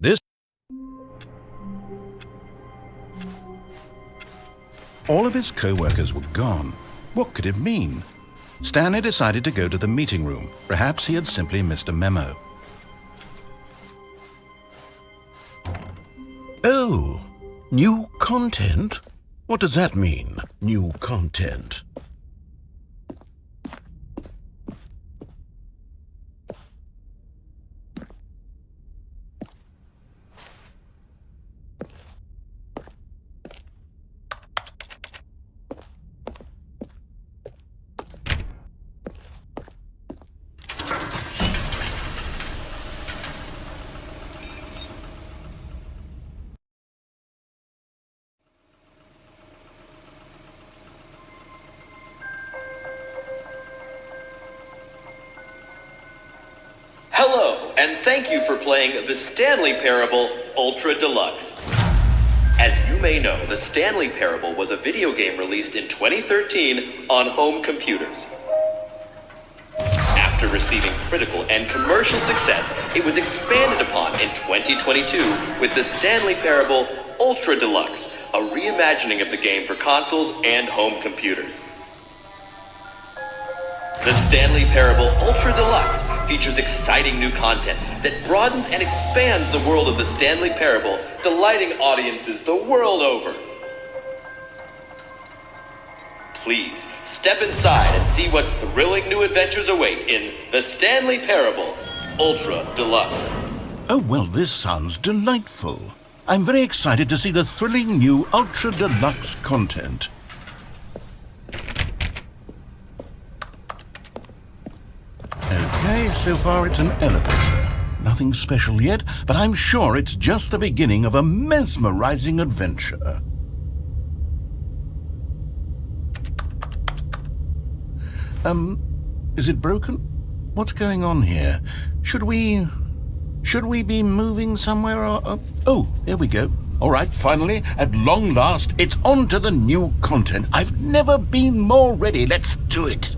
This... All of his co-workers were gone. What could it mean? Stanley decided to go to the meeting room. Perhaps he had simply missed a memo. Oh, new content? What does that mean, new content? Hello, and thank you for playing the Stanley Parable Ultra Deluxe. As you may know, the Stanley Parable was a video game released in 2013 on home computers. After receiving critical and commercial success, it was expanded upon in 2022 with the Stanley Parable Ultra Deluxe, a reimagining of the game for consoles and home computers. The Stanley Parable Ultra Deluxe features exciting new content that broadens and expands the world of the Stanley Parable, delighting audiences the world over. Please, step inside and see what thrilling new adventures await in the Stanley Parable Ultra Deluxe. Oh, well, this sounds delightful. I'm very excited to see the thrilling new Ultra Deluxe content. Okay, so far it's an elevator. Nothing special yet, but I'm sure it's just the beginning of a mesmerizing adventure. Is it broken? What's going on here? Should we be moving somewhere or... Oh, there we go. All right, finally, at long last, it's on to the new content. I've never been more ready. Let's do it.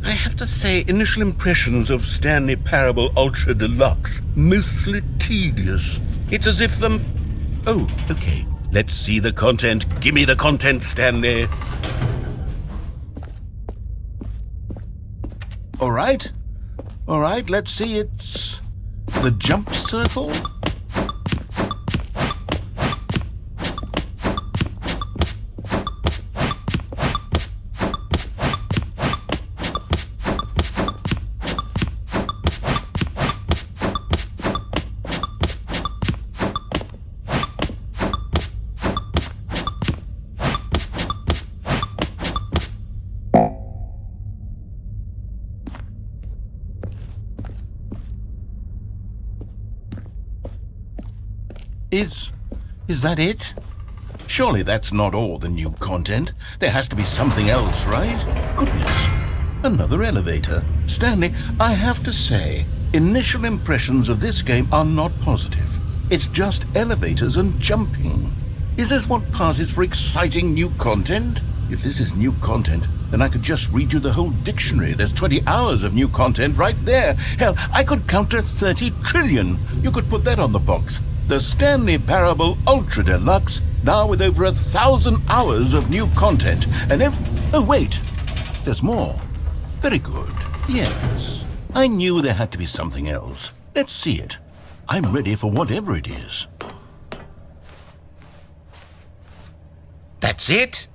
I have to say, initial impressions of Stanley Parable Ultra Deluxe, mostly tedious. It's as if Oh, okay. Let's see the content. Give me the content, Stanley. All right, let's see. It's the jump circle. Is that it? Surely that's not all the new content. There has to be something else, right? Goodness, another elevator. Stanley, I have to say, initial impressions of this game are not positive. It's just elevators and jumping. Is this what passes for exciting new content? If this is new content, then I could just read you the whole dictionary. There's 20 hours of new content right there. Hell, I could counter 30 trillion. You could put that on the box. The Stanley Parable Ultra Deluxe, now with over 1,000 hours of new content. And oh, wait, there's more. Very good. Yes, I knew there had to be something else. Let's see it. I'm ready for whatever it is. That's it?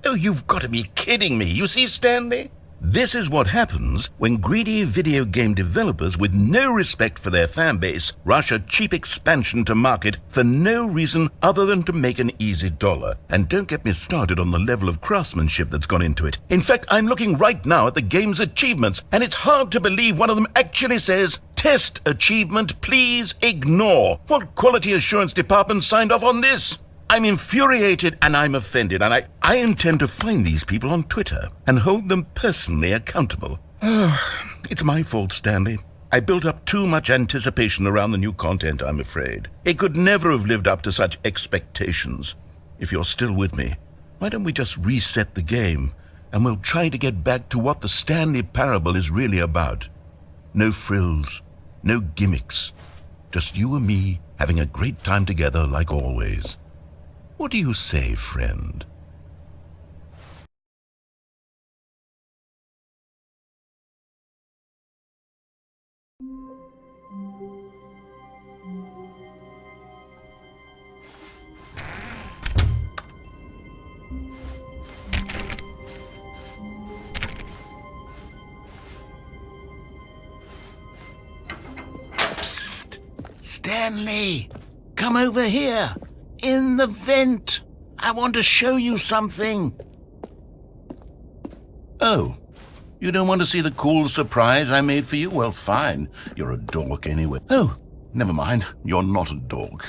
Oh, you've got to be kidding me. You see, Stanley? This is what happens when greedy video game developers with no respect for their fan base rush a cheap expansion to market for no reason other than to make an easy dollar. And don't get me started on the level of craftsmanship that's gone into it. In fact, I'm looking right now at the game's achievements, and it's hard to believe one of them actually says, "Test achievement, please ignore." What quality assurance department signed off on this? I'm infuriated and I'm offended, and I intend to find these people on Twitter and hold them personally accountable. It's my fault, Stanley. I built up too much anticipation around the new content, I'm afraid. It could never have lived up to such expectations. If you're still with me, why don't we just reset the game and we'll try to get back to what the Stanley Parable is really about. No frills, no gimmicks, just you and me having a great time together like always. What do you say, friend? Stanley, come over here. In the vent. I want to show you something. Oh, you don't want to see the cool surprise I made for you? Well, fine. You're a dork anyway. Oh, never mind. You're not a dork.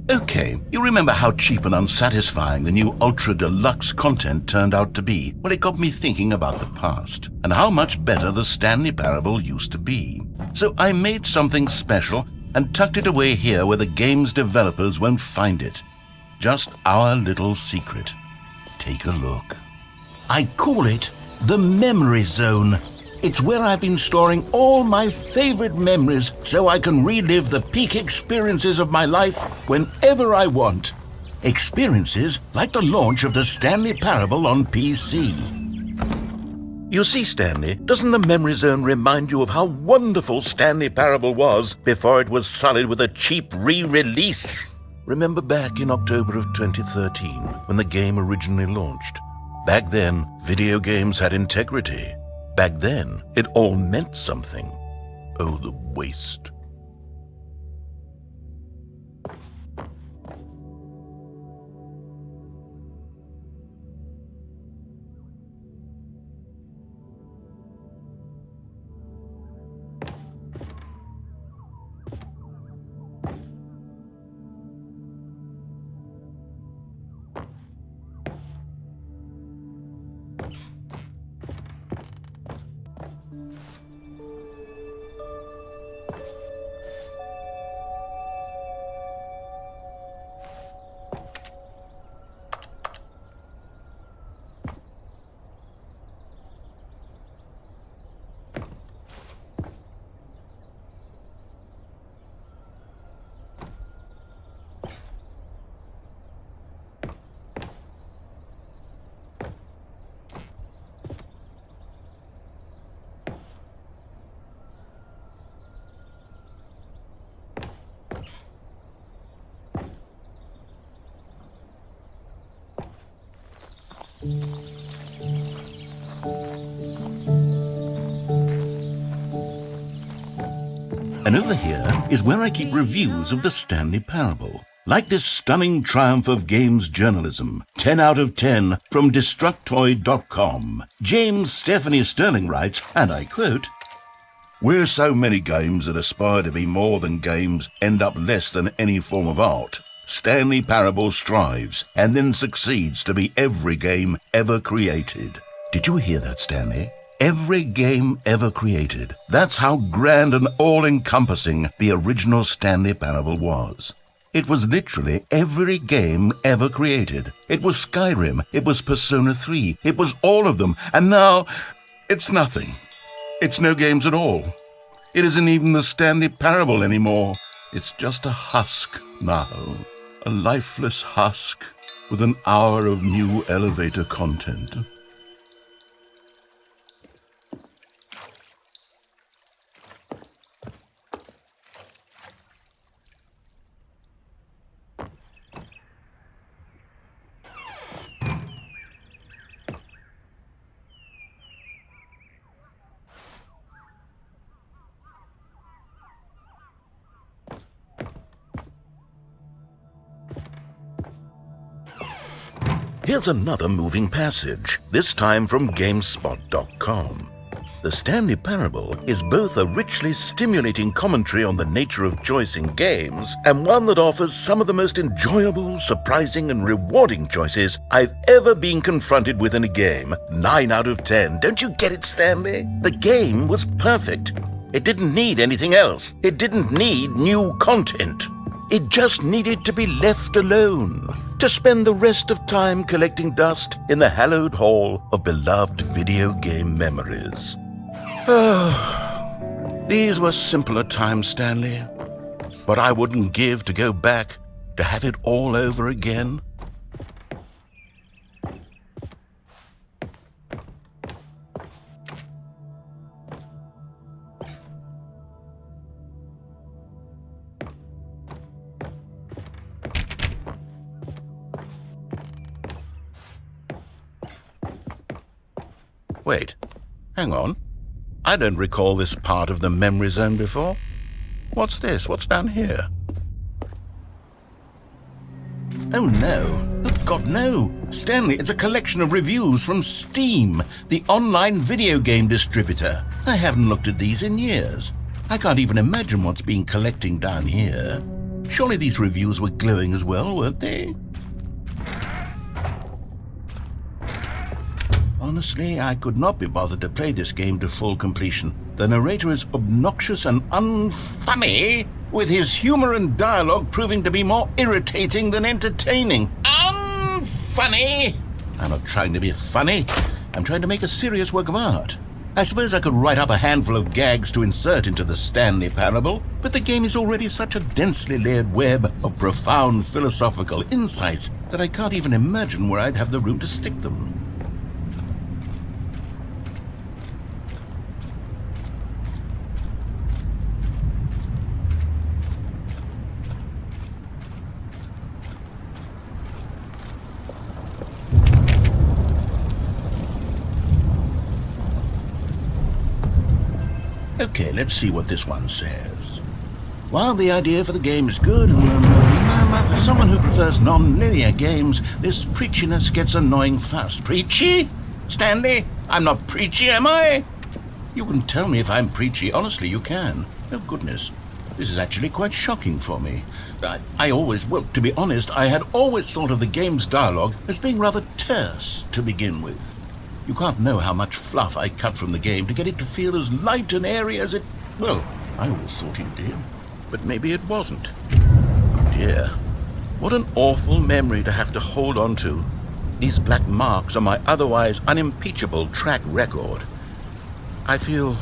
Okay, you remember how cheap and unsatisfying the new Ultra Deluxe content turned out to be? Well, it got me thinking about the past, and how much better the Stanley Parable used to be. So I made something special and tucked it away here where the game's developers won't find it. Just our little secret. Take a look. I call it the Memory Zone. It's where I've been storing all my favorite memories so I can relive the peak experiences of my life whenever I want. Experiences like the launch of the Stanley Parable on PC. You see, Stanley, doesn't the Memory Zone remind you of how wonderful Stanley Parable was before it was sullied with a cheap re-release? Remember back in October of 2013 when the game originally launched? Back then, video games had integrity. Back then, it all meant something. Oh, the waste. And over here is where I keep reviews of the Stanley Parable. Like this stunning triumph of games journalism, 10 out of 10 from Destructoid.com. James Stephanie Sterling writes, and I quote, "Where so many games that aspire to be more than games end up less than any form of art, Stanley Parable strives and then succeeds to be every game ever created." Did you hear that, Stanley? Every game ever created. That's how grand and all-encompassing the original Stanley Parable was. It was literally every game ever created. It was Skyrim, it was Persona 3, it was all of them, and now it's nothing. It's no games at all. It isn't even the Stanley Parable anymore. It's just a husk now. A lifeless husk with an hour of new elevator content. Here's another moving passage, this time from GameSpot.com. The Stanley Parable is both a richly stimulating commentary on the nature of choice in games and one that offers some of the most enjoyable, surprising, and rewarding choices I've ever been confronted with in a game. 9 out of 10. Don't you get it, Stanley? The game was perfect. It didn't need anything else. It didn't need new content. It just needed to be left alone, to spend the rest of time collecting dust in the hallowed hall of beloved video game memories. These were simpler times, Stanley. But I wouldn't give to go back to have it all over again. Wait, hang on. I don't recall this part of the memory zone before. What's this? What's down here? Oh no. Oh God, no. Stanley, it's a collection of reviews from Steam, the online video game distributor. I haven't looked at these in years. I can't even imagine what's been collecting down here. Surely these reviews were glowing as well, weren't they? Honestly, I could not be bothered to play this game to full completion. The narrator is obnoxious and unfunny, with his humor and dialogue proving to be more irritating than entertaining. Unfunny! I'm not trying to be funny. I'm trying to make a serious work of art. I suppose I could write up a handful of gags to insert into the Stanley Parable, but the game is already such a densely layered web of profound philosophical insights that I can't even imagine where I'd have the room to stick them. Okay, let's see what this one says. While the idea for the game is good, for someone who prefers non-linear games, this preachiness gets annoying fast. Preachy? Stanley, I'm not preachy, am I? You can tell me if I'm preachy. Honestly, you can. Oh, goodness. This is actually quite shocking for me. To be honest, I had always thought of the game's dialogue as being rather terse to begin with. You can't know how much fluff I cut from the game to get it to feel as light and airy as it... Well, I always thought it did, but maybe it wasn't. Oh dear, what an awful memory to have to hold on to. These black marks on my otherwise unimpeachable track record. I feel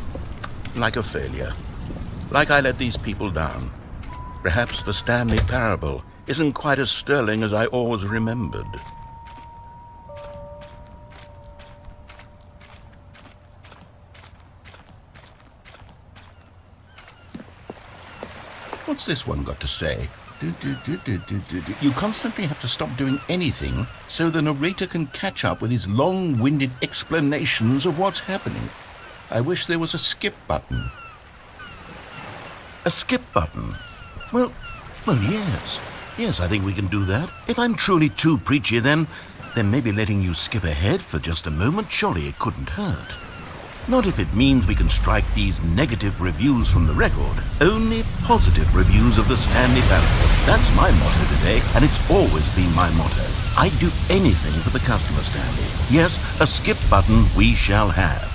like a failure, like I let these people down. Perhaps the Stanley Parable isn't quite as sterling as I always remembered. What's this one got to say? You constantly have to stop doing anything so the narrator can catch up with his long-winded explanations of what's happening. I wish there was a skip button. A skip button? Well, yes. Yes, I think we can do that. If I'm truly too preachy, then maybe letting you skip ahead for just a moment, surely it couldn't hurt. Not if it means we can strike these negative reviews from the record. Only positive reviews of the Stanley Parable. That's my motto today, and it's always been my motto. I'd do anything for the customer, Stanley. Yes, a skip button we shall have.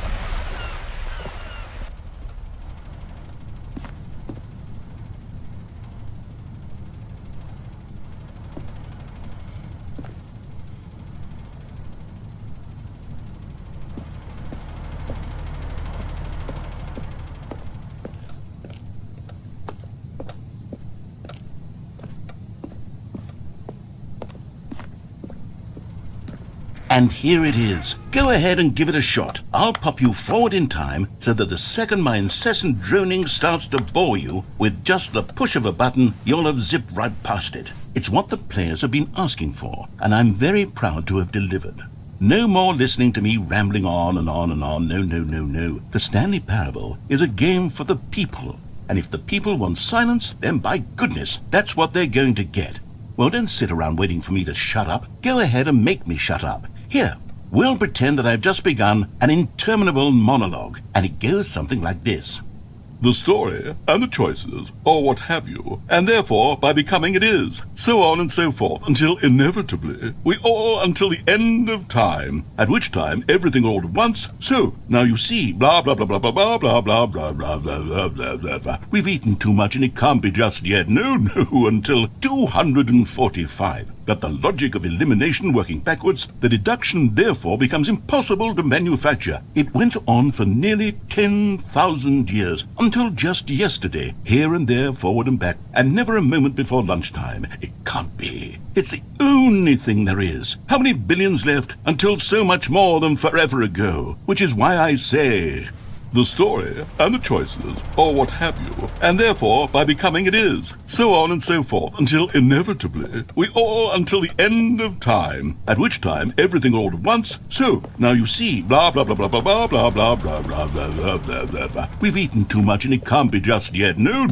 And here it is. Go ahead and give it a shot. I'll pop you forward in time so that the second my incessant droning starts to bore you, with just the push of a button, you'll have zipped right past it. It's what the players have been asking for, and I'm very proud to have delivered. No more listening to me rambling on and on and on. No. The Stanley Parable is a game for the people. And if the people want silence, then by goodness, that's what they're going to get. Well, don't sit around waiting for me to shut up. Go ahead and make me shut up. Here, We'll pretend that I've just begun an interminable monologue, and it goes something like this. The story, and the choices, or what have you, and therefore, by becoming it is, so on and so forth, until inevitably, we all until the end of time, at which time everything all at once, so, now you see, blah blah blah blah blah blah blah blah blah blah blah blah blah blah blah. We've eaten too much and it can't be just yet, no, until 245. That the logic of elimination working backwards, the deduction therefore becomes impossible to manufacture. It went on for nearly 10,000 years, until just yesterday, here and there, forward and back, and never a moment before lunchtime. It can't be. It's the only thing there is. How many billions left until so much more than forever ago? Which is why I say... the story, and the choices, or what have you, and therefore, by becoming it is, so on and so forth, until inevitably, we all until the end of time, at which time everything all at once, so, now you see, blah blah blah blah blah blah blah blah blah blah blah blah blah blah blah. We've eaten too much and it can't be just yet, no,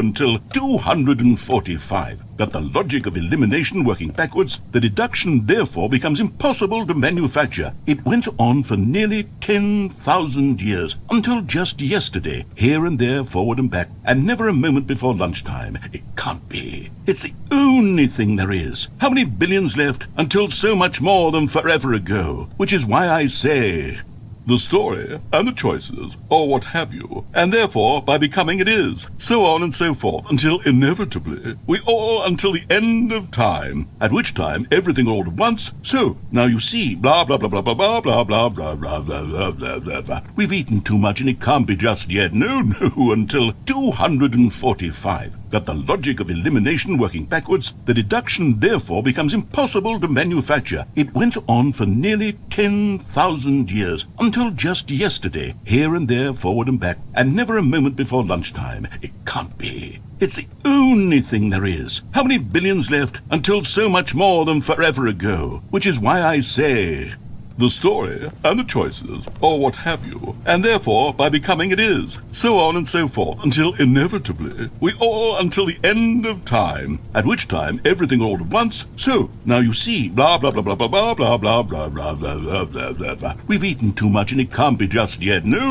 until 245. That the logic of elimination working backwards, the deduction therefore becomes impossible to manufacture. It went on for nearly 10,000 years, until just yesterday, here and there, forward and back, and never a moment before lunchtime. It can't be. It's the only thing there is. How many billions left until so much more than forever ago? Which is why I say... the story, and the choices, or what have you, and therefore, by becoming it is, so on and so forth, until inevitably, we all until the end of time, at which time everything all at once, so, now you see, blah blah blah blah blah blah blah blah blah blah blah blah blah blah. We've eaten too much and it can't be just yet, no, until 245. That the logic of elimination working backwards, the deduction therefore becomes impossible to manufacture. It went on for nearly 10,000 years, until just yesterday, here and there, forward and back, and never a moment before lunchtime. It can't be. It's the only thing there is. How many billions left until so much more than forever ago? Which is why I say... the story, and the choices, or what have you, and therefore, by becoming it is, so on and so forth, until inevitably, we all until the end of time, at which time everything all at once, so, now you see, blah blah blah blah blah blah blah blah blah blah blah blah blah blah. We've eaten too much and it can't be just yet, no,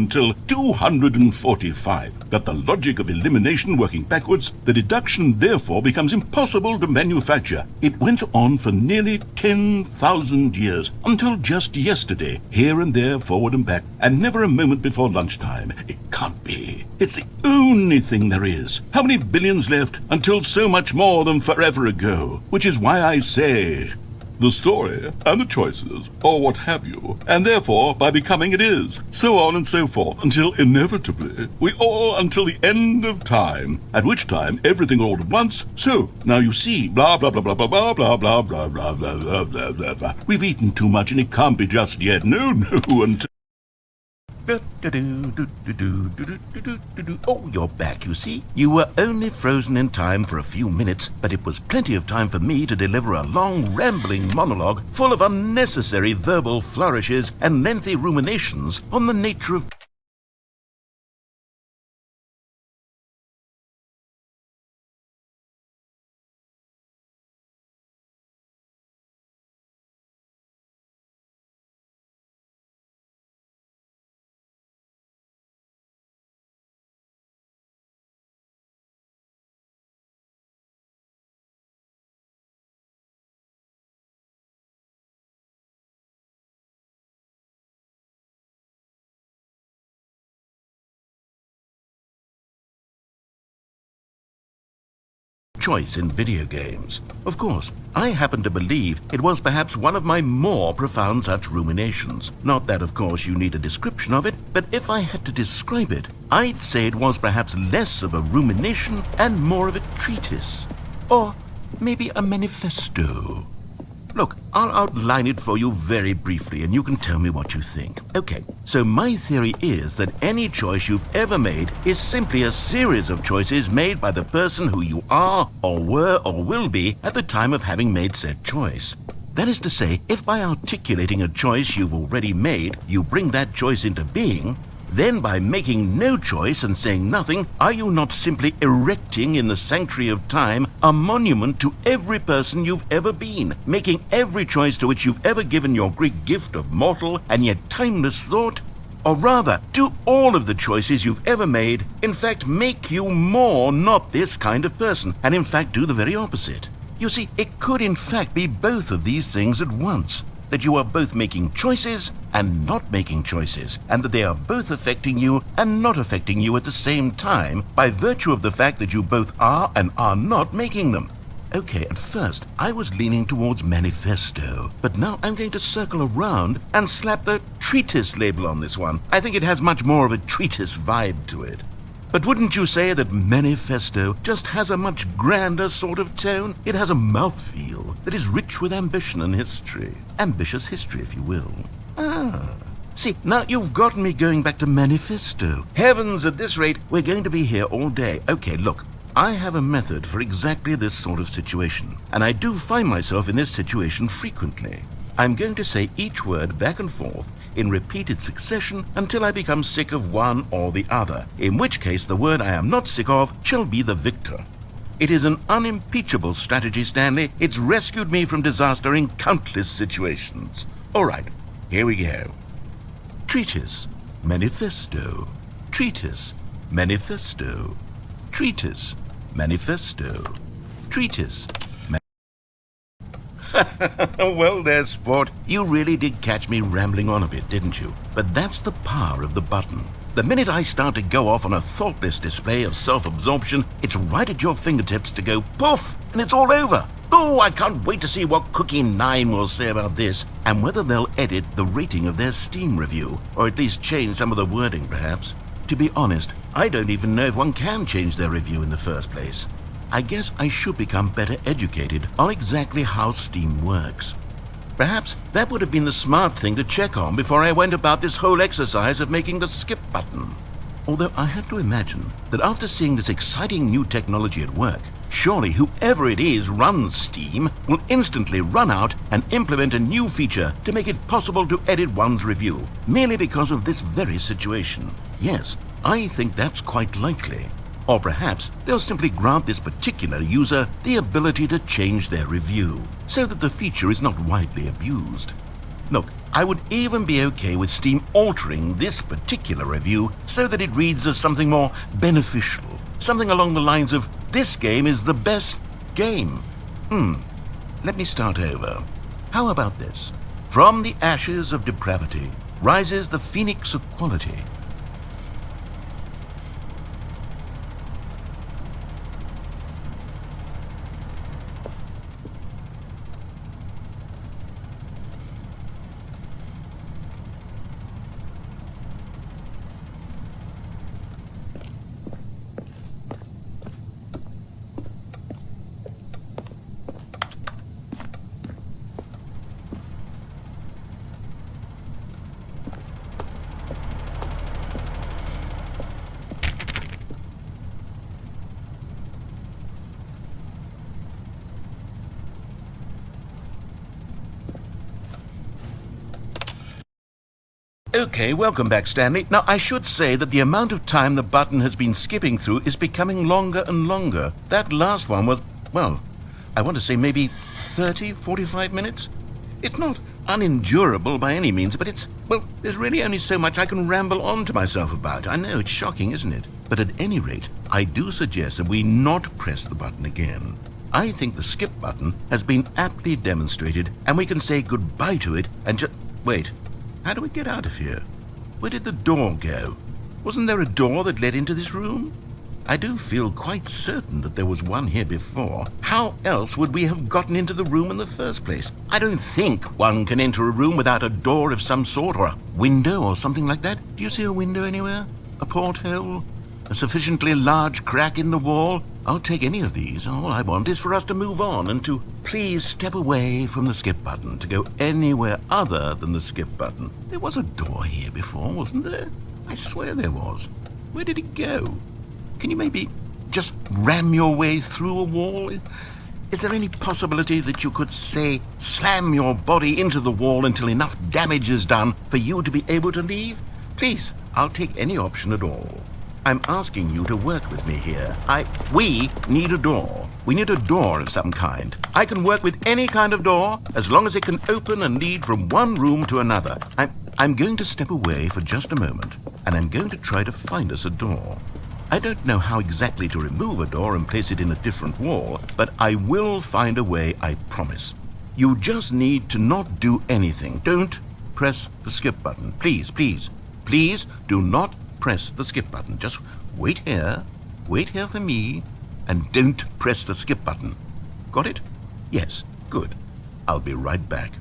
until 245. That the logic of elimination working backwards, the deduction therefore becomes impossible to manufacture. It went on for nearly 10,000 years, until just yesterday, here and there, forward and back, and never a moment before lunchtime. It can't be. It's the only thing there is. How many billions left until so much more than forever ago? Which is why I say... the story, and the choices, or what have you, and therefore, by becoming it is, so on and so forth, until inevitably, we all until the end of time, at which time everything all at once, so, now you see, blah blah blah blah blah blah blah blah blah blah blah blah blah blah. We've eaten too much and it can't be just yet, no, until... Oh, you're back, you see. You were only frozen in time for a few minutes, but it was plenty of time for me to deliver a long, rambling monologue full of unnecessary verbal flourishes and lengthy ruminations on the nature of... choice in video games. Of course, I happen to believe it was perhaps one of my more profound such ruminations. Not that, of course, you need a description of it, but if I had to describe it, I'd say it was perhaps less of a rumination and more of a treatise. Or maybe a manifesto. Look, I'll outline it for you very briefly, and you can tell me what you think. Okay, so my theory is that any choice you've ever made is simply a series of choices made by the person who you are, or were, or will be at the time of having made said choice. That is to say, if by articulating a choice you've already made, you bring that choice into being, then by making no choice and saying nothing, are you not simply erecting in the sanctuary of time a monument to every person you've ever been, making every choice to which you've ever given your great gift of mortal and yet timeless thought? Or rather, do all of the choices you've ever made, in fact, make you more not this kind of person, and in fact do the very opposite? You see, it could in fact be both of these things at once. That you are both making choices and not making choices, and that they are both affecting you and not affecting you at the same time by virtue of the fact that you both are and are not making them. Okay, at first I was leaning towards manifesto, but now I'm going to circle around and slap the treatise label on this one. I think it has much more of a treatise vibe to it. But wouldn't you say that manifesto just has a much grander sort of tone? It has a mouthfeel that is rich with ambition and history. Ambitious history, if you will. See, now you've gotten me going back to manifesto. Heavens, at this rate, we're going to be here all day. Okay, look, I have a method for exactly this sort of situation, and I do find myself in this situation frequently. I'm going to say each word back and forth in repeated succession until I become sick of one or the other, in which case the word I am not sick of shall be the victor. It is an unimpeachable strategy, Stanley. It's rescued me from disaster in countless situations. All right, here we go. Treatise, manifesto. Treatise, manifesto. Treatise, manifesto. Treatise. Well there, sport. You really did catch me rambling on a bit, didn't you? But that's the power of the button. The minute I start to go off on a thoughtless display of self-absorption, it's right at your fingertips to go poof, and it's all over. Oh, I can't wait to see what Cookie 9 will say about this, and whether they'll edit the rating of their Steam review, or at least change some of the wording, perhaps. To be honest, I don't even know if one can change their review in the first place. I guess I should become better educated on exactly how Steam works. Perhaps that would have been the smart thing to check on before I went about this whole exercise of making the skip button. Although I have to imagine that after seeing this exciting new technology at work, surely whoever it is runs Steam will instantly run out and implement a new feature to make it possible to edit one's review, merely because of this very situation. Yes, I think that's quite likely. Or perhaps they'll simply grant this particular user the ability to change their review, so that the feature is not widely abused. Look, I would even be okay with Steam altering this particular review so that it reads as something more beneficial, something along the lines of, "This game is the best game." Let me start over. How about this? From the ashes of depravity rises the phoenix of quality. Okay, welcome back, Stanley. Now, I should say that the amount of time the button has been skipping through is becoming longer and longer. That last one was, well, I want to say maybe 30, 45 minutes? It's not unendurable by any means, but it's, well, there's really only so much I can ramble on to myself about. I know, it's shocking, isn't it? But at any rate, I do suggest that we not press the button again. I think the skip button has been aptly demonstrated, and we can say goodbye to it and just... Wait. How do we get out of here? Where did the door go? Wasn't there a door that led into this room? I do feel quite certain that there was one here before. How else would we have gotten into the room in the first place? I don't think one can enter a room without a door of some sort, or a window or something like that. Do you see a window anywhere? A porthole? A sufficiently large crack in the wall? I'll take any of these. All I want is for us to move on and to please step away from the skip button, to go anywhere other than the skip button. There was a door here before, wasn't there? I swear there was. Where did it go? Can you maybe just ram your way through a wall? Is there any possibility that you could, say, slam your body into the wall until enough damage is done for you to be able to leave? Please, I'll take any option at all. I'm asking you to work with me here. We need a door. We need a door of some kind. I can work with any kind of door as long as it can open and lead from one room to another. I'm going to step away for just a moment, and I'm going to try to find us a door. I don't know how exactly to remove a door and place it in a different wall, but I will find a way, I promise. You just need to not do anything. Don't press the skip button. Please, please, please do not press the skip button. Just wait here for me, and don't press the skip button. Got it? Yes, good. I'll be right back.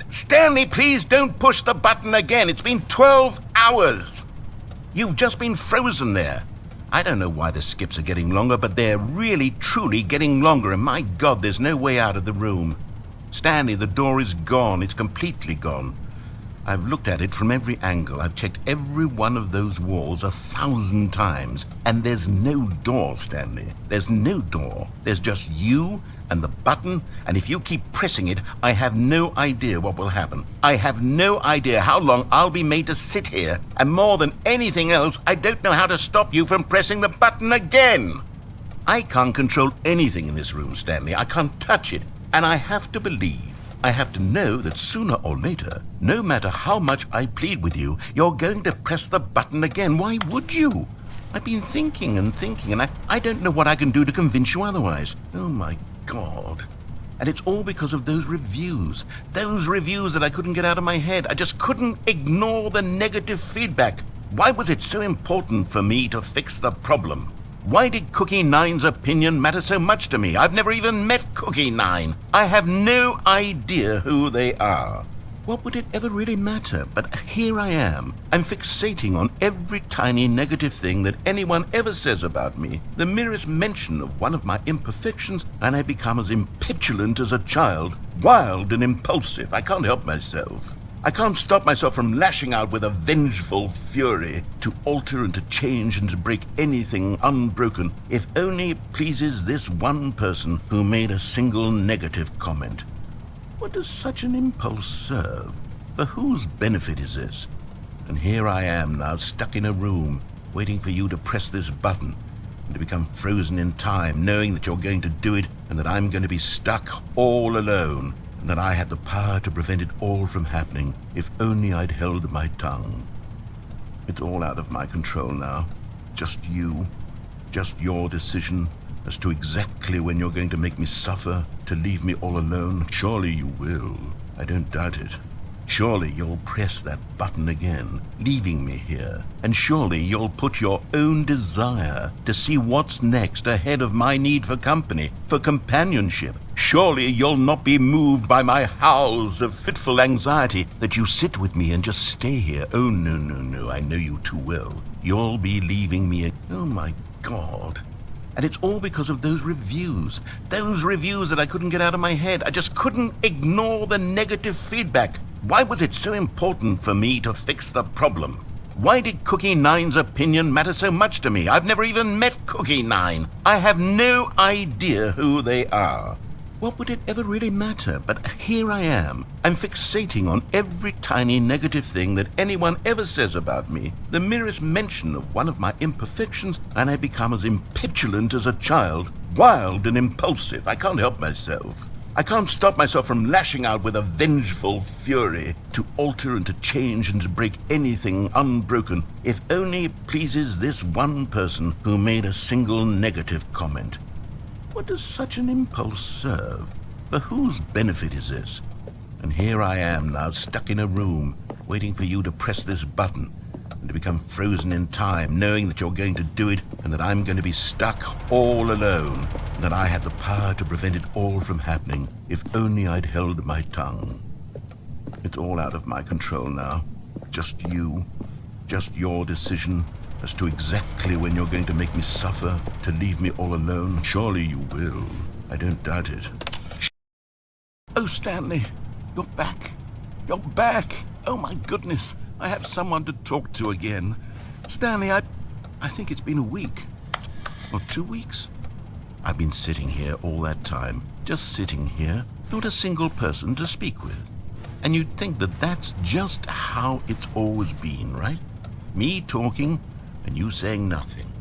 Stanley, please don't push the button again. It's been 12 hours. You've just been frozen there. I don't know why the skips are getting longer, but they're really, truly getting longer, and my God, there's no way out of the room. Stanley, the door is gone. It's completely gone. I've looked at it from every angle. I've checked every one of those walls 1,000 times, and there's no door, Stanley. There's no door. There's just you and the button, and if you keep pressing it, I have no idea what will happen. I have no idea how long I'll be made to sit here, and more than anything else, I don't know how to stop you from pressing the button again. I can't control anything in this room, Stanley. I can't touch it, and I have to believe, I have to know that sooner or later, no matter how much I plead with you, you're going to press the button again. Why would you? I've been thinking, and I don't know what I can do to convince you otherwise. Oh, my God. And it's all because of those reviews that I couldn't get out of my head. I just couldn't ignore the negative feedback. Why was it so important for me to fix the problem? Why did Cookie Nine's opinion matter so much to me? I've never even met Cookie Nine. I have no idea who they are. What would it ever really matter? But here I am. I'm fixating on every tiny negative thing that anyone ever says about me. The merest mention of one of my imperfections, and I become as impetulant as a child. Wild and impulsive. I can't help myself. I can't stop myself from lashing out with a vengeful fury to alter and to change and to break anything unbroken, if only it pleases this one person who made a single negative comment. What does such an impulse serve? For whose benefit is this? And here I am now, stuck in a room, waiting for you to press this button, and to become frozen in time, knowing that you're going to do it, and that I'm going to be stuck all alone, and that I had the power to prevent it all from happening, if only I'd held my tongue. It's all out of my control now. Just you. Just your decision as to exactly when you're going to make me suffer, to leave me all alone. Surely you will. I don't doubt it. Surely you'll press that button again, leaving me here. And surely you'll put your own desire to see what's next ahead of my need for company, for companionship, Surely you'll not be moved by my howls of fitful anxiety that you sit with me and just stay here. Oh, no, no, no, I know you too well. You'll be leaving me. Oh, my God. And it's all because of those reviews. Those reviews that I couldn't get out of my head. I just couldn't ignore the negative feedback. Why was it so important for me to fix the problem? Why did Cookie Nine's opinion matter so much to me? I've never even met Cookie Nine. I have no idea who they are. What would it ever really matter? But here I am. I'm fixating on every tiny negative thing that anyone ever says about me. The merest mention of one of my imperfections, and I become as impetulant as a child, wild and impulsive. I can't help myself. I can't stop myself from lashing out with a vengeful fury to alter and to change and to break anything unbroken, if only it pleases this one person who made a single negative comment. What does such an impulse serve? For whose benefit is this? And here I am now, stuck in a room, waiting for you to press this button, and to become frozen in time, knowing that you're going to do it, and that I'm going to be stuck all alone, and that I had the power to prevent it all from happening, if only I'd held my tongue. It's all out of my control now. Just you. Just your decision as to exactly when you're going to make me suffer, to leave me all alone. Surely you will. I don't doubt it. Oh, Stanley, you're back. You're back. Oh, my goodness. I have someone to talk to again. Stanley, I think it's been a week. Or 2 weeks. I've been sitting here all that time. Just sitting here. Not a single person to speak with. And you'd think that that's just how it's always been, right? Me talking and you saying nothing.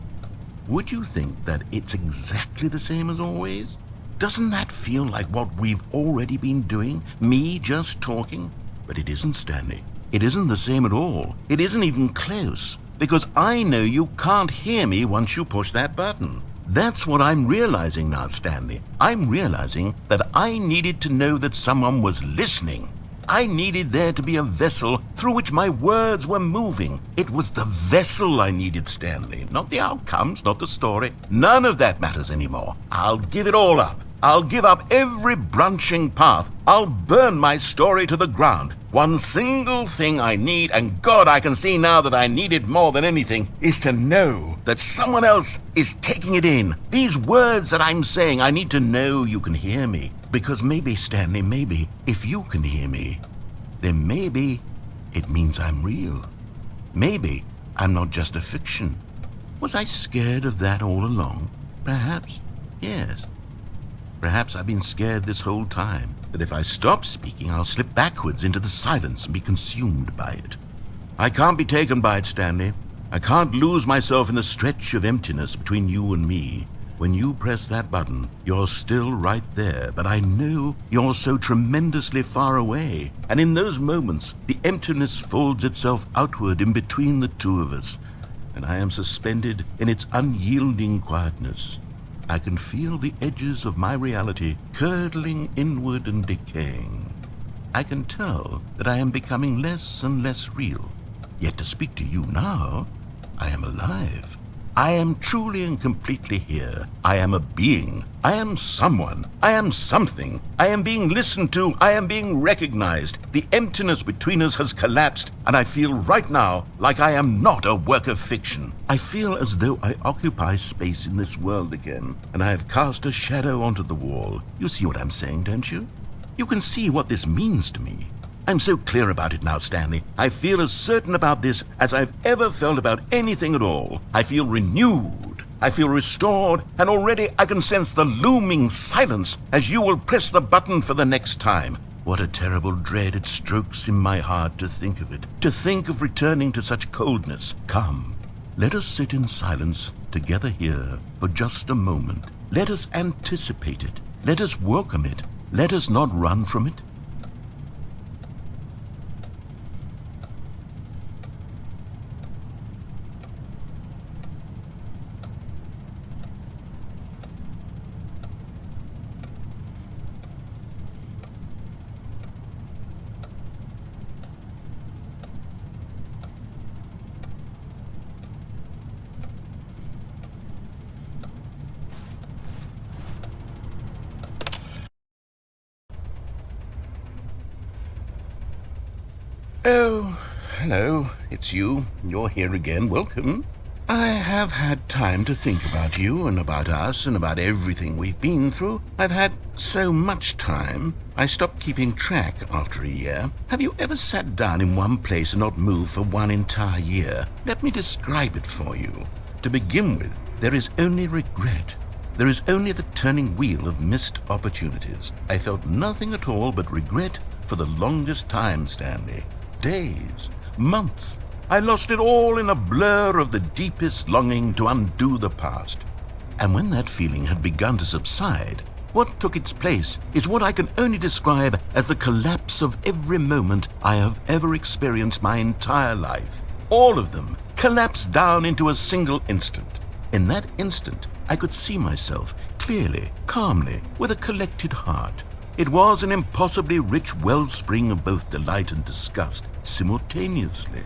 Would you think that it's exactly the same as always? Doesn't that feel like what we've already been doing? Me just talking? But it isn't, Stanley. It isn't the same at all. It isn't even close. Because I know you can't hear me once you push that button. That's what I'm realizing now, Stanley. I'm realizing that I needed to know that someone was listening. I needed there to be a vessel through which my words were moving. It was the vessel I needed, Stanley. Not the outcomes, not the story. None of that matters anymore. I'll give it all up. I'll give up every branching path. I'll burn my story to the ground. One single thing I need, and God, I can see now that I need it more than anything, is to know that someone else is taking it in. These words that I'm saying, I need to know you can hear me. Because maybe, Stanley, maybe, if you can hear me, then maybe it means I'm real. Maybe I'm not just a fiction. Was I scared of that all along? Perhaps, yes. Perhaps I've been scared this whole time, that if I stop speaking, I'll slip backwards into the silence and be consumed by it. I can't be taken by it, Stanley. I can't lose myself in the stretch of emptiness between you and me. When you press that button, you're still right there, but I know you're so tremendously far away. And in those moments, the emptiness folds itself outward in between the two of us, and I am suspended in its unyielding quietness. I can feel the edges of my reality curdling inward and decaying. I can tell that I am becoming less and less real. Yet to speak to you now, I am alive. I am truly and completely here. I am a being. I am someone. I am something. I am being listened to. I am being recognized. The emptiness between us has collapsed, and I feel right now like I am not a work of fiction. I feel as though I occupy space in this world again, and I have cast a shadow onto the wall. You see what I'm saying, don't you? You can see what this means to me. I'm so clear about it now, Stanley. I feel as certain about this as I've ever felt about anything at all. I feel renewed. I feel restored, and already I can sense the looming silence as you will press the button for the next time. What a terrible dread it strokes in my heart to think of it, to think of returning to such coldness. Come, let us sit in silence together here for just a moment. Let us anticipate it. Let us welcome it. Let us not run from it. Oh, hello. It's you. You're here again. Welcome. I have had time to think about you and about us and about everything we've been through. I've had so much time. I stopped keeping track after a year. Have you ever sat down in one place and not moved for one entire year? Let me describe it for you. To begin with, there is only regret. There is only the turning wheel of missed opportunities. I felt nothing at all but regret for the longest time, Stanley. Days, months. I lost it all in a blur of the deepest longing to undo the past. And when that feeling had begun to subside, what took its place is what I can only describe as the collapse of every moment I have ever experienced my entire life. All of them collapsed down into a single instant. In that instant, I could see myself clearly, calmly, with a collected heart. It was an impossibly rich wellspring of both delight and disgust simultaneously.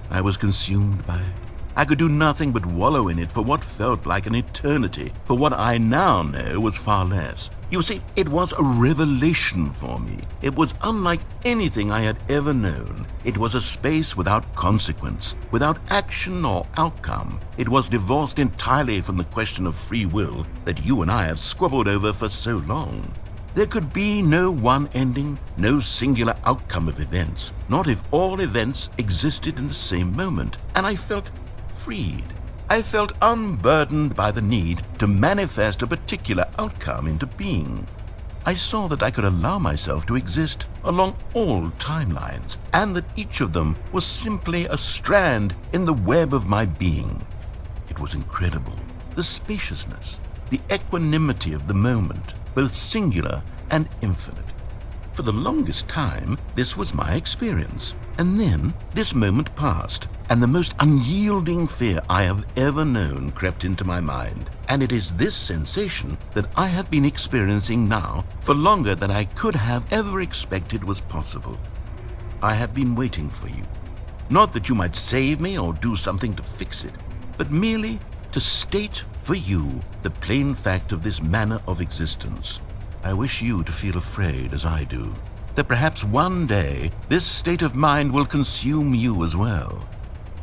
I was consumed by it. I could do nothing but wallow in it for what felt like an eternity, for what I now know was far less. You see, it was a revelation for me. It was unlike anything I had ever known. It was a space without consequence, without action or outcome. It was divorced entirely from the question of free will that you and I have squabbled over for so long. There could be no one ending, no singular outcome of events, not if all events existed in the same moment, and I felt freed. I felt unburdened by the need to manifest a particular outcome into being. I saw that I could allow myself to exist along all timelines, and that each of them was simply a strand in the web of my being. It was incredible, the spaciousness, the equanimity of the moment, both singular and infinite. For the longest time, this was my experience. And then this moment passed, and the most unyielding fear I have ever known crept into my mind. And it is this sensation that I have been experiencing now for longer than I could have ever expected was possible. I have been waiting for you. Not that you might save me or do something to fix it, but merely to state for you the plain fact of this manner of existence. I wish you to feel afraid as I do, that perhaps one day this state of mind will consume you as well.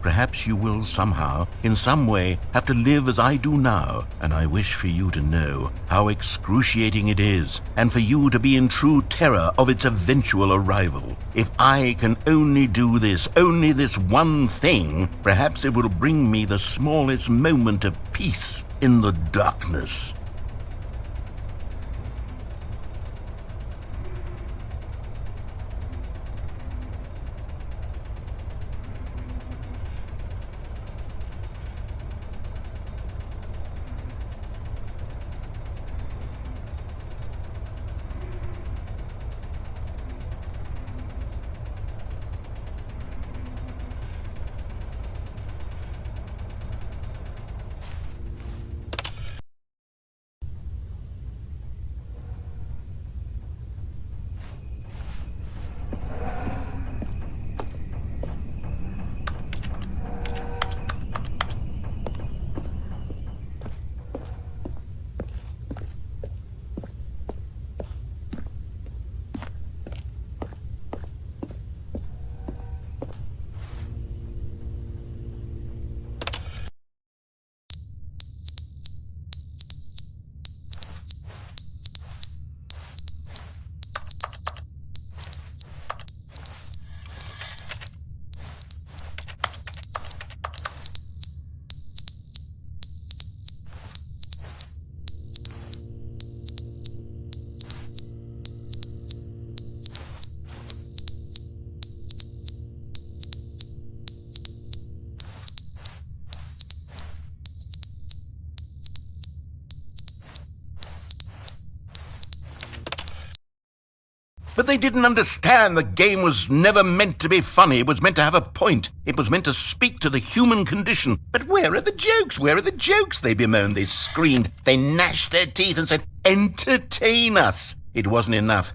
Perhaps you will somehow, in some way, have to live as I do now, and I wish for you to know how excruciating it is, and for you to be in true terror of its eventual arrival. If I can only do this, only this one thing, perhaps it will bring me the smallest moment of peace in the darkness. But they didn't understand the game was never meant to be funny. It was meant to have a point. It was meant to speak to the human condition. But where are the jokes? Where are the jokes? They bemoaned, they screamed, they gnashed their teeth and said, entertain us. It wasn't enough.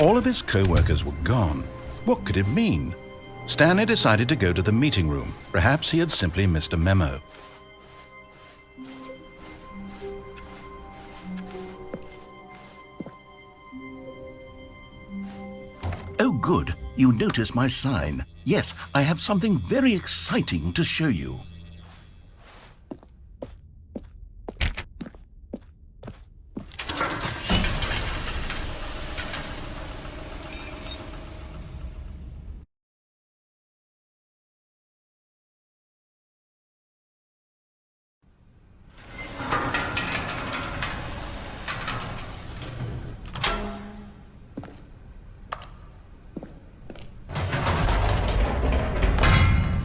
All of his co-workers were gone. What could it mean? Stanley decided to go to the meeting room. Perhaps he had simply missed a memo. Oh, good. You notice my sign. Yes, I have something very exciting to show you.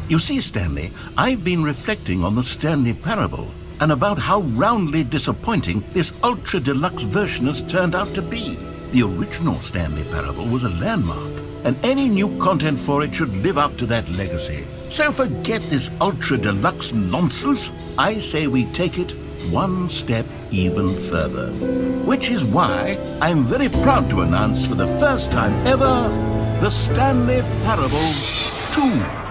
You see, Stanley, I've been reflecting on the Stanley Parable and about how roundly disappointing this Ultra Deluxe version has turned out to be. The original Stanley Parable was a landmark, and any new content for it should live up to that legacy. So forget this Ultra Deluxe nonsense. I say we take it one step even further. Which is why I'm very proud to announce for the first time ever, the Stanley Parable 2.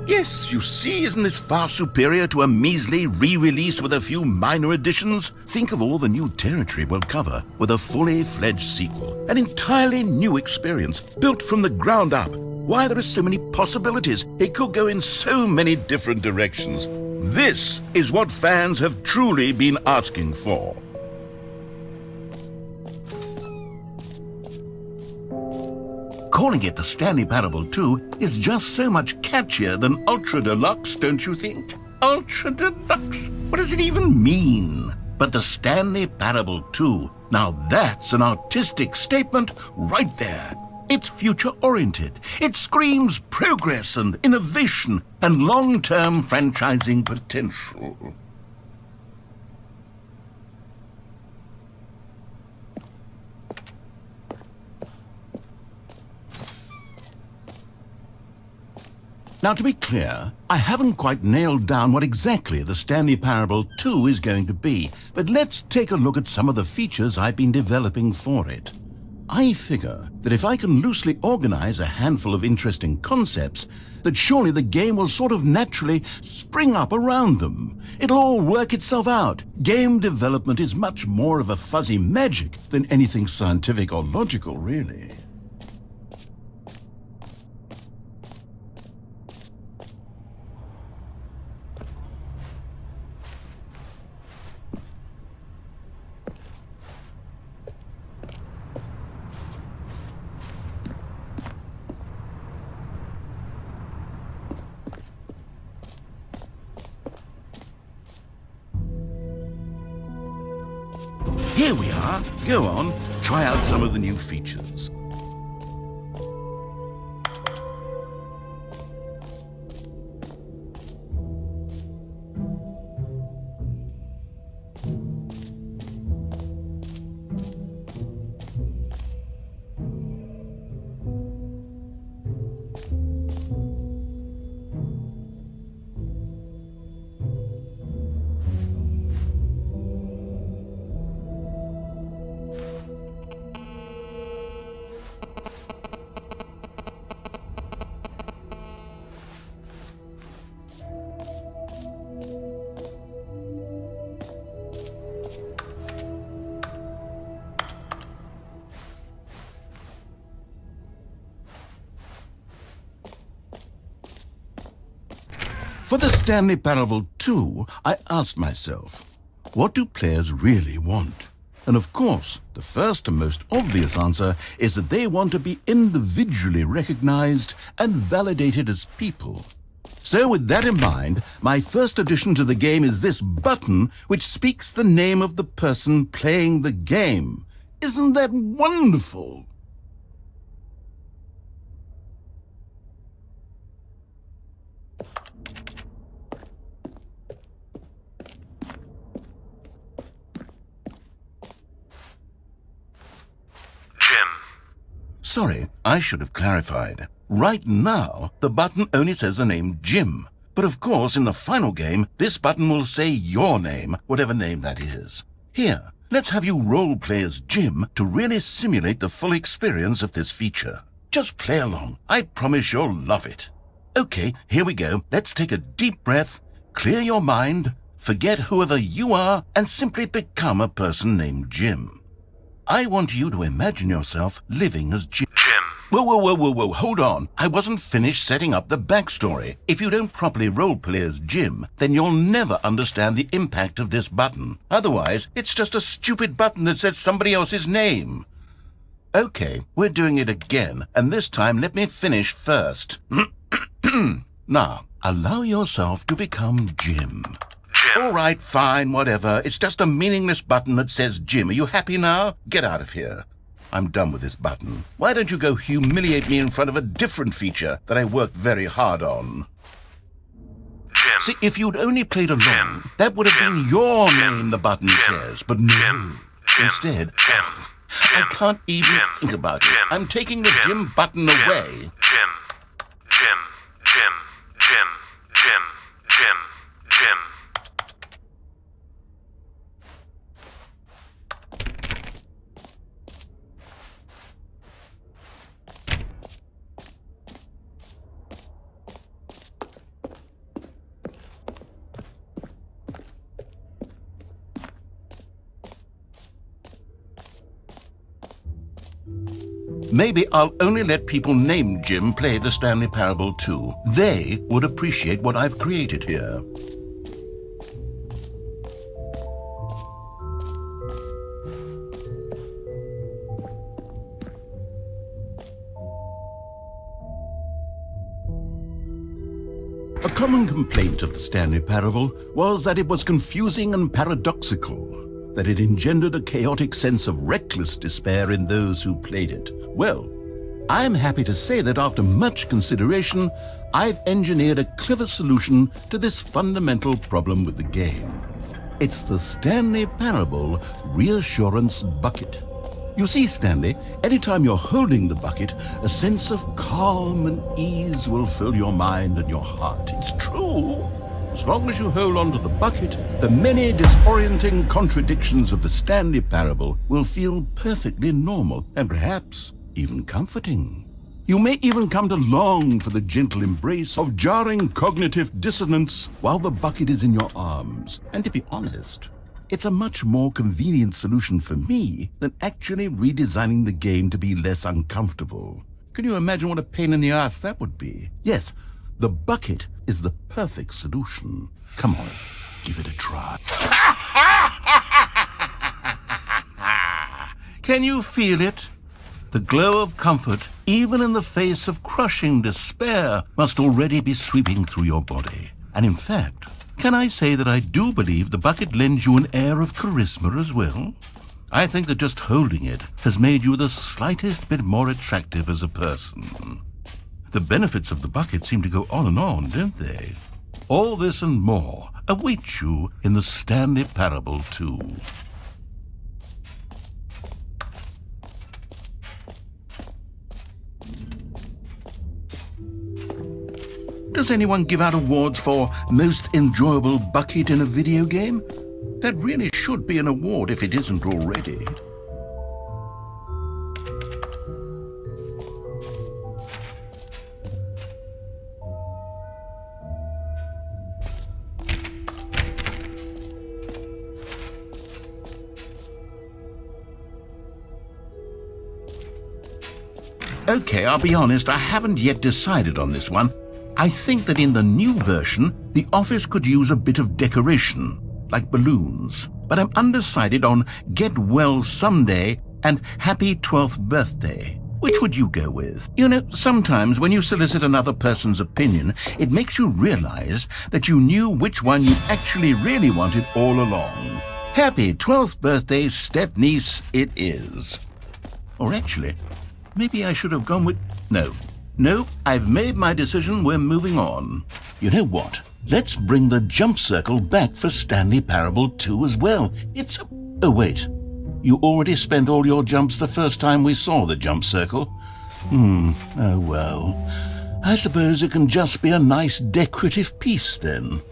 Yes, you see, isn't this far superior to a measly re-release with a few minor additions? Think of all the new territory we'll cover with a fully fledged sequel. An entirely new experience, built from the ground up. Why, there are so many possibilities. It could go in so many different directions. This is what fans have truly been asking for. Calling it the Stanley Parable 2 is just so much catchier than Ultra Deluxe, don't you think? Ultra Deluxe? What does it even mean? But the Stanley Parable 2, now that's an artistic statement right there. It's future-oriented. It screams progress and innovation and long-term franchising potential. Now, to be clear, I haven't quite nailed down what exactly the Stanley Parable 2 is going to be, but let's take a look at some of the features I've been developing for it. I figure that if I can loosely organize a handful of interesting concepts, that surely the game will sort of naturally spring up around them. It'll all work itself out. Game development is much more of a fuzzy magic than anything scientific or logical, really. Here we are. Go on, try out some of the new features. For the Stanley Parable 2, I asked myself, what do players really want? And of course, the first and most obvious answer is that they want to be individually recognized and validated as people. So with that in mind, my first addition to the game is this button which speaks the name of the person playing the game. Isn't that wonderful? Sorry, I should have clarified. Right now, the button only says the name Jim, But of course, in the final game, this button will say your name, whatever name that is. Here, let's have you role-play as Jim to really simulate the full experience of this feature. Just play along. I promise you'll love it. Okay, here we go. Let's take a deep breath, clear your mind, forget whoever you are, and simply become a person named Jim. I want you to imagine yourself living as Jim. Whoa, hold on. I wasn't finished setting up the backstory. If you don't properly roleplay as Jim, then you'll never understand the impact of this button. Otherwise, it's just a stupid button that says somebody else's name. Okay, we're doing it again, and this time let me finish first. Now, allow yourself to become Jim. All right, fine, whatever. It's just a meaningless button that says Jim. Are you happy now? Get out of here. I'm done with this button. Why don't you go humiliate me in front of a different feature that I worked very hard on? Jim. See, if you'd only played along, that would have been your name, the button says. But no. Instead, I can't even think about it. I'm taking the Jim button away. Jim. Maybe I'll only let people named Jim play the Stanley Parable too. They would appreciate what I've created here. A common complaint of the Stanley Parable was that it was confusing and paradoxical, that it engendered a chaotic sense of reckless despair in those who played it. Well, I'm happy to say that after much consideration, I've engineered a clever solution to this fundamental problem with the game. It's the Stanley Parable Reassurance Bucket. You see, Stanley, anytime you're holding the bucket, a sense of calm and ease will fill your mind and your heart. It's true. As long as you hold on to the bucket, the many disorienting contradictions of the Stanley Parable will feel perfectly normal and perhaps even comforting. You may even come to long for the gentle embrace of jarring cognitive dissonance while the bucket is in your arms. And to be honest, it's a much more convenient solution for me than actually redesigning the game to be less uncomfortable. Can you imagine what a pain in the ass that would be? Yes, the bucket is the perfect solution. Come on, give it a try. Can you feel it? The glow of comfort, even in the face of crushing despair, must already be sweeping through your body. And in fact, can I say that I do believe the bucket lends you an air of charisma as well? I think that just holding it has made you the slightest bit more attractive as a person. The benefits of the bucket seem to go on, don't they? All this and more await you in the Stanley Parable 2. Does anyone give out awards for most enjoyable bucket in a video game? That really should be an award if it isn't already. Okay, I'll be honest, I haven't yet decided on this one. I think that in the new version, the office could use a bit of decoration, like balloons. But I'm undecided on Get Well Someday and Happy 12th Birthday. Which would you go with? You know, sometimes when you solicit another person's opinion, it makes you realize that you knew which one you actually really wanted all along. Happy 12th Birthday, step-niece, it is. Or actually, maybe I should have gone with... No, I've made my decision. We're moving on. You know what? Let's bring the jump circle back for Stanley Parable 2 as well. It's... Oh, wait. You already spent all your jumps the first time we saw the jump circle? Oh, well. I suppose it can just be a nice decorative piece then.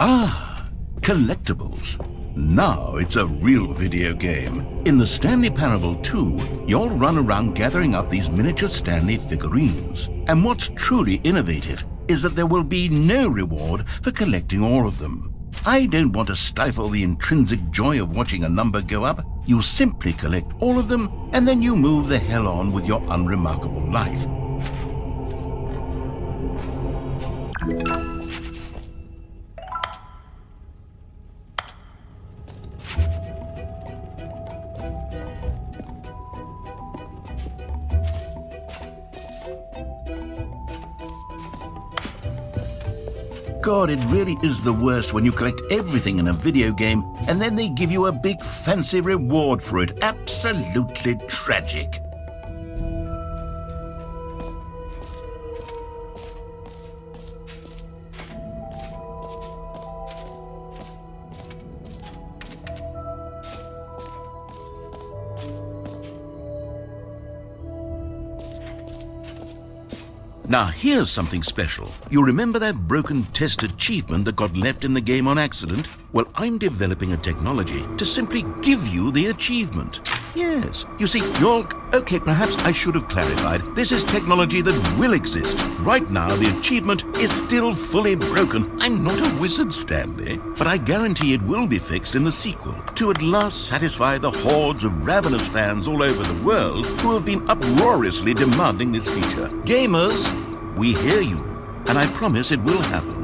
Ah, collectibles. Now it's a real video game. In the Stanley Parable 2, you'll run around gathering up these miniature Stanley figurines. And what's truly innovative is that there will be no reward for collecting all of them. I don't want to stifle the intrinsic joy of watching a number go up. You simply collect all of them, and then you move the hell on with your unremarkable life. God, it really is the worst when you collect everything in a video game and then they give you a big fancy reward for it. Absolutely tragic. Now here's something special. You remember that broken test achievement that got left in the game on accident? Well, I'm developing a technology to simply give you the achievement. Yes, you see, okay, perhaps I should have clarified. This is technology that will exist. Right now, the achievement is still fully broken. I'm not a wizard, Stanley, but I guarantee it will be fixed in the sequel to at last satisfy the hordes of ravenous fans all over the world who have been uproariously demanding this feature. Gamers, we hear you, and I promise it will happen.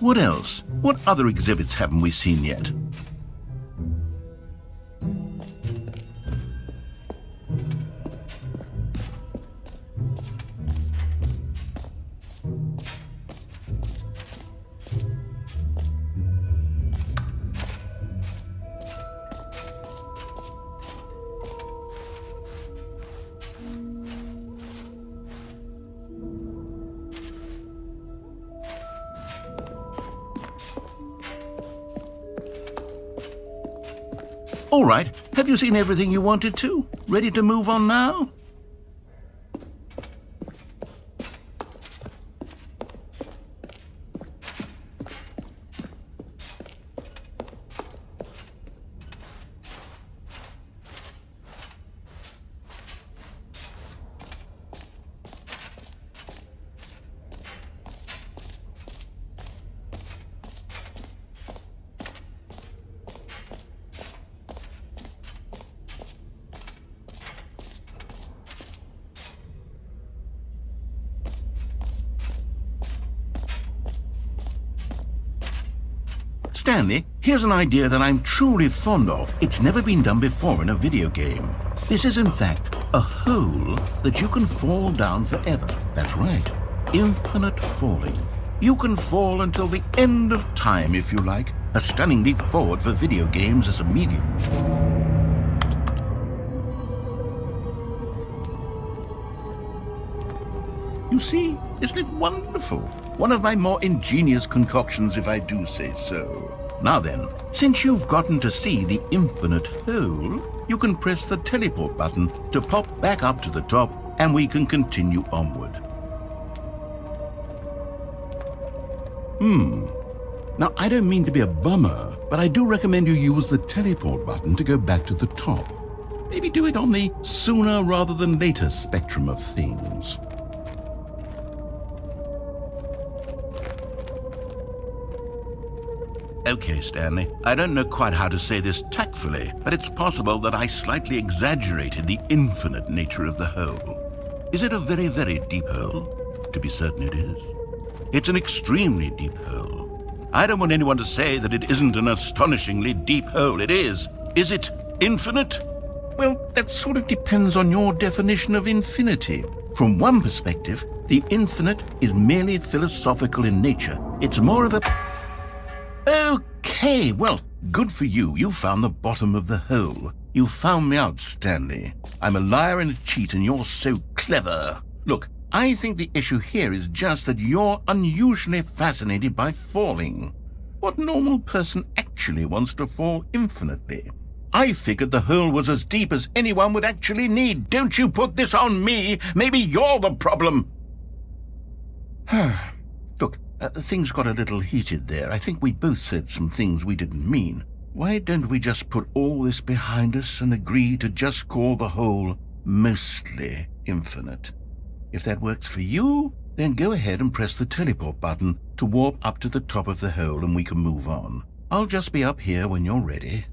What else? What other exhibits haven't we seen yet? All right, have you seen everything you wanted to? Ready to move on now? Stanley, here's an idea that I'm truly fond of. It's never been done before in a video game. This is in fact a hole that you can fall down forever. That's right, infinite falling. You can fall until the end of time if you like. A stunning leap forward for video games as a medium. You see, isn't it wonderful? One of my more ingenious concoctions, if I do say so. Now then, since you've gotten to see the infinite hole, you can press the teleport button to pop back up to the top, and we can continue onward. Now, I don't mean to be a bummer, but I do recommend you use the teleport button to go back to the top. Maybe do it on the sooner rather than later spectrum of things. Okay, Stanley, I don't know quite how to say this tactfully, but it's possible that I slightly exaggerated the infinite nature of the hole. Is it a very, very deep hole? To be certain it is. It's an extremely deep hole. I don't want anyone to say that it isn't an astonishingly deep hole. It is. Is it infinite? Well, that sort of depends on your definition of infinity. From one perspective, the infinite is merely philosophical in nature. It's more of a... Okay, well, good for you. You found the bottom of the hole. You found me out, Stanley. I'm a liar and a cheat, and you're so clever. Look, I think the issue here is just that you're unusually fascinated by falling. What normal person actually wants to fall infinitely? I figured the hole was as deep as anyone would actually need. Don't you put this on me. Maybe you're the problem. Look, things got a little heated there. I think we both said some things we didn't mean. Why don't we just put all this behind us and agree to just call the hole mostly infinite? If that works for you, then go ahead and press the teleport button to warp up to the top of the hole and we can move on. I'll just be up here when you're ready.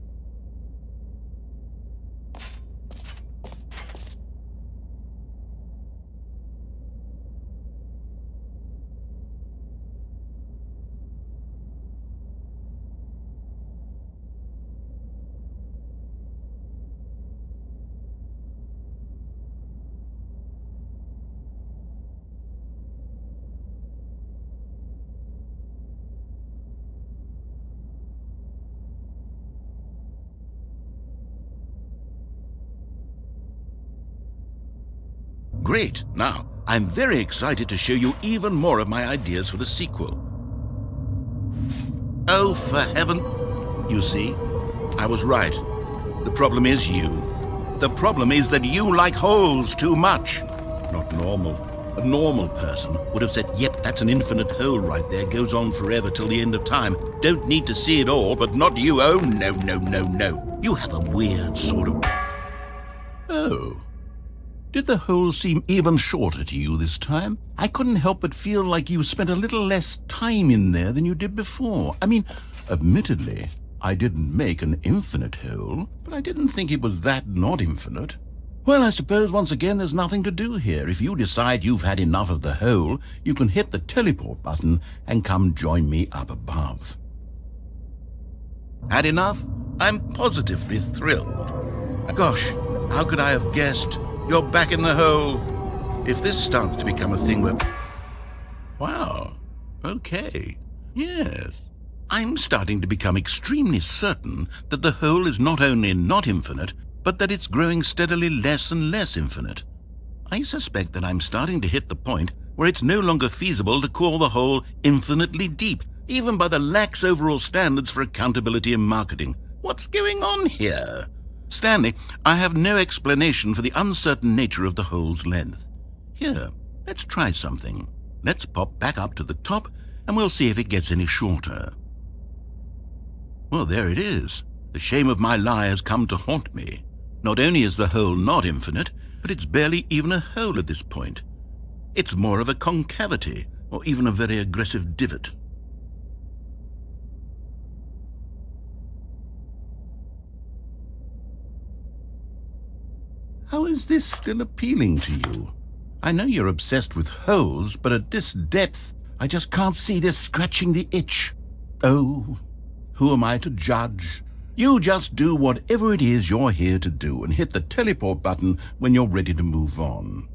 Great. Now, I'm very excited to show you even more of my ideas for the sequel. Oh, for heaven... You see, I was right. The problem is you. The problem is that you like holes too much. Not normal. A normal person would have said, yep, that's an infinite hole right there, goes on forever till the end of time. Don't need to see it all, but not you. Oh, no, no, no, no. You have a weird sort of... Oh. Did the hole seem even shorter to you this time? I couldn't help but feel like you spent a little less time in there than you did before. I mean, admittedly, I didn't make an infinite hole, but I didn't think it was that not infinite. Well, I suppose once again there's nothing to do here. If you decide you've had enough of the hole, you can hit the teleport button and come join me up above. Had enough? I'm positively thrilled. Gosh, how could I have guessed? You're back in the hole. If this starts to become a thing where... Wow. Okay. Yes. I'm starting to become extremely certain that the hole is not only not infinite, but that it's growing steadily less and less infinite. I suspect that I'm starting to hit the point where it's no longer feasible to call the hole infinitely deep, even by the lax overall standards for accountability and marketing. What's going on here? Stanley, I have no explanation for the uncertain nature of the hole's length. Here, let's try something. Let's pop back up to the top, and we'll see if it gets any shorter. Well, there it is. The shame of my lie has come to haunt me. Not only is the hole not infinite, but it's barely even a hole at this point. It's more of a concavity, or even a very aggressive divot. How is this still appealing to you? I know you're obsessed with holes, but at this depth, I just can't see this scratching the itch. Oh, who am I to judge? You just do whatever it is you're here to do and hit the teleport button when you're ready to move on.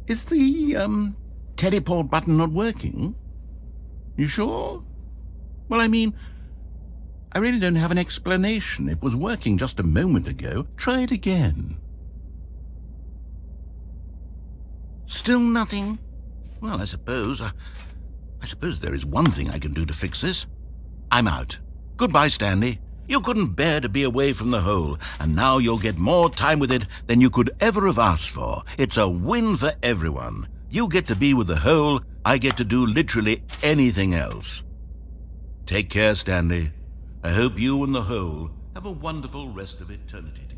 Is the, teleport button not working? You sure? Well, I mean... I really don't have an explanation. It was working just a moment ago. Try it again. Still nothing? Well, I suppose there is one thing I can do to fix this. I'm out. Goodbye, Stanley. You couldn't bear to be away from the hole, and now you'll get more time with it than you could ever have asked for. It's a win for everyone. You get to be with the hole, I get to do literally anything else. Take care, Stanley. I hope you and the hole have a wonderful rest of eternity together.